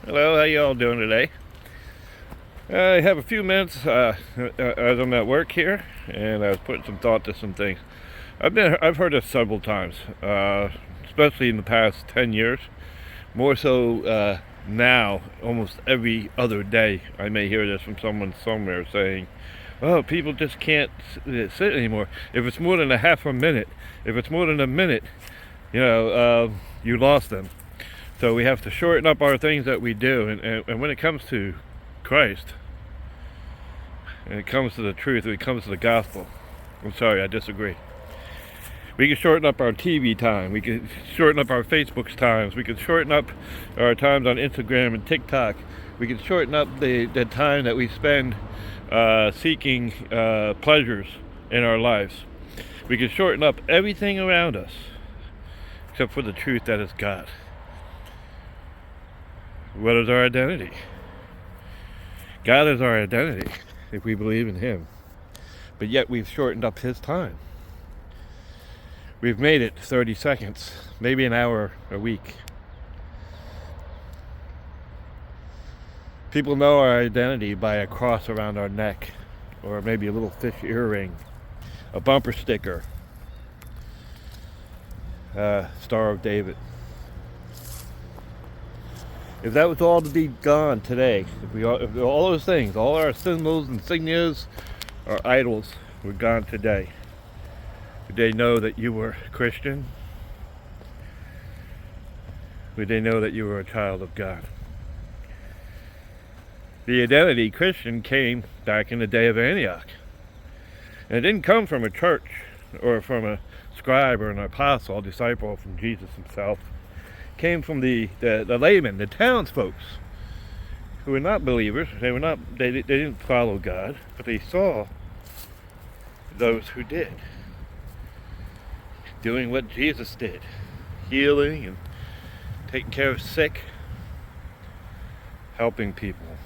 Hello, how you all doing today? I have a few minutes as I'm at work here, and I was putting some thought to some things. I've heard this several times, especially in the past 10 years. More so now, almost every other day, I may hear this from someone somewhere saying, "Oh, people just can't sit anymore. If it's more than a half a minute, if it's more than a minute, you lost them." So we have to shorten up our things that we do. And when it comes to Christ, and it comes to the truth, when it comes to the gospel, I'm sorry, I disagree. We can shorten up our TV time. We can shorten up our Facebook's times. We can shorten up our times on Instagram and TikTok. We can shorten up the time that we spend seeking pleasures in our lives. We can shorten up everything around us except for the truth that is God. What is our identity? God is our identity if we believe in Him. But yet we've shortened up His time. We've made it 30 seconds, maybe an hour a week. People know our identity by a cross around our neck, or maybe a little fish earring, a bumper sticker, Star of David. If that was all to be gone today, if all those things, all our symbols, insignias, our idols were gone today, would they know that you were Christian? Would they know that you were a child of God? The identity Christian came back in the day of Antioch. And it didn't come from a church or from a scribe or an apostle, a disciple from Jesus himself. Came from the laymen, the townsfolk, who were not believers. They didn't follow God, but they saw those who did, doing what Jesus did, healing and taking care of sick, helping people.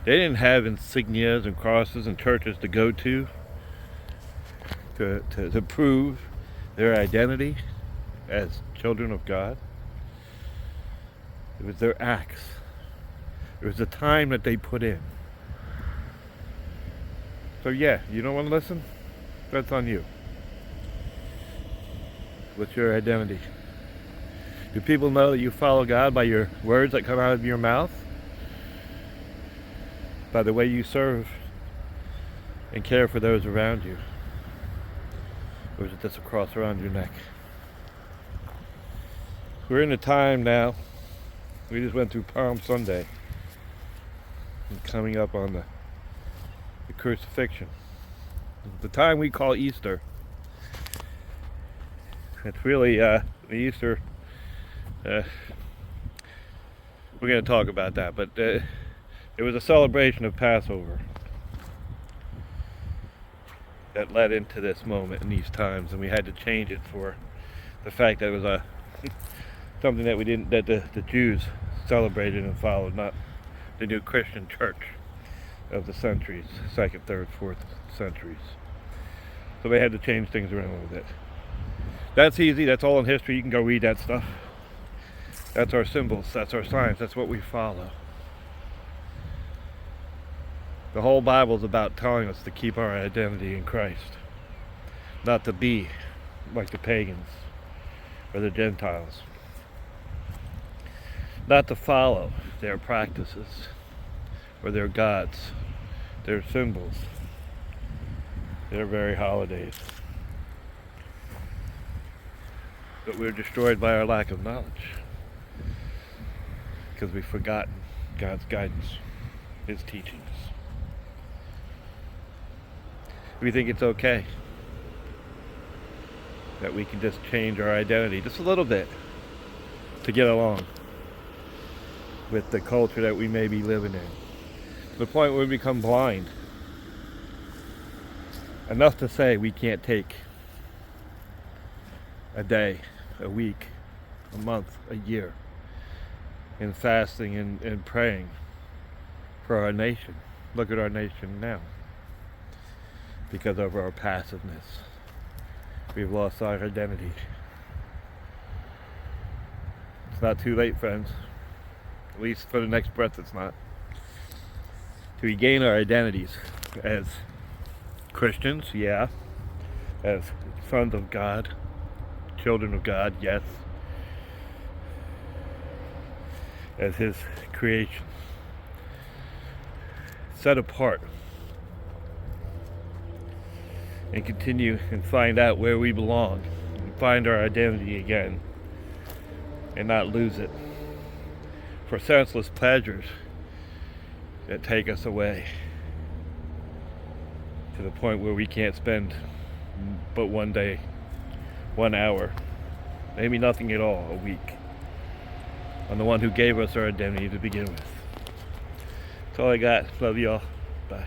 They didn't have insignias and crosses and churches to go to prove their identity as children of God. It was their acts. It was the time that they put in. So yeah, you don't want to listen? That's on you. What's your identity? Do people know that you follow God by your words that come out of your mouth? By the way you serve and care for those around you? Or is it just a cross around your neck? We're in a time now, we just went through Palm Sunday, and coming up on the crucifixion. The time we call Easter. It's really the Easter, we're going to talk about that, but it was a celebration of Passover that led into this moment in these times, and we had to change it for the fact that it was something that the Jews celebrated and followed, not the new Christian church of the centuries, 2nd, 3rd, 4th centuries. So they had to change things around a little bit. That's easy, that's all in history, you can go read that stuff. That's our symbols, that's our signs, that's what we follow. The whole Bible is about telling us to keep our identity in Christ, not to be like the pagans or the Gentiles. Not to follow their practices or their gods, their symbols, their very holidays. But we're destroyed by our lack of knowledge because we've forgotten God's guidance, His teachings. We think it's okay that we can just change our identity just a little bit to get along with the culture that we may be living in, to the point where we become blind enough to say we can't take a day, a week, a month, a year in fasting and praying for our nation. Look at our nation now. Because of our passiveness, we've lost our identity. It's not too late, friends. At least for the next breath, it's not. To regain our identities as Christians, yeah. As sons of God, children of God, yes. As His creation. Set apart. And continue and find out where we belong. And find our identity again. And not lose it for senseless pleasures that take us away to the point where we can't spend but one day, 1 hour, maybe nothing at all, a week, on the one who gave us our identity to begin with. That's all I got. Love y'all. Bye.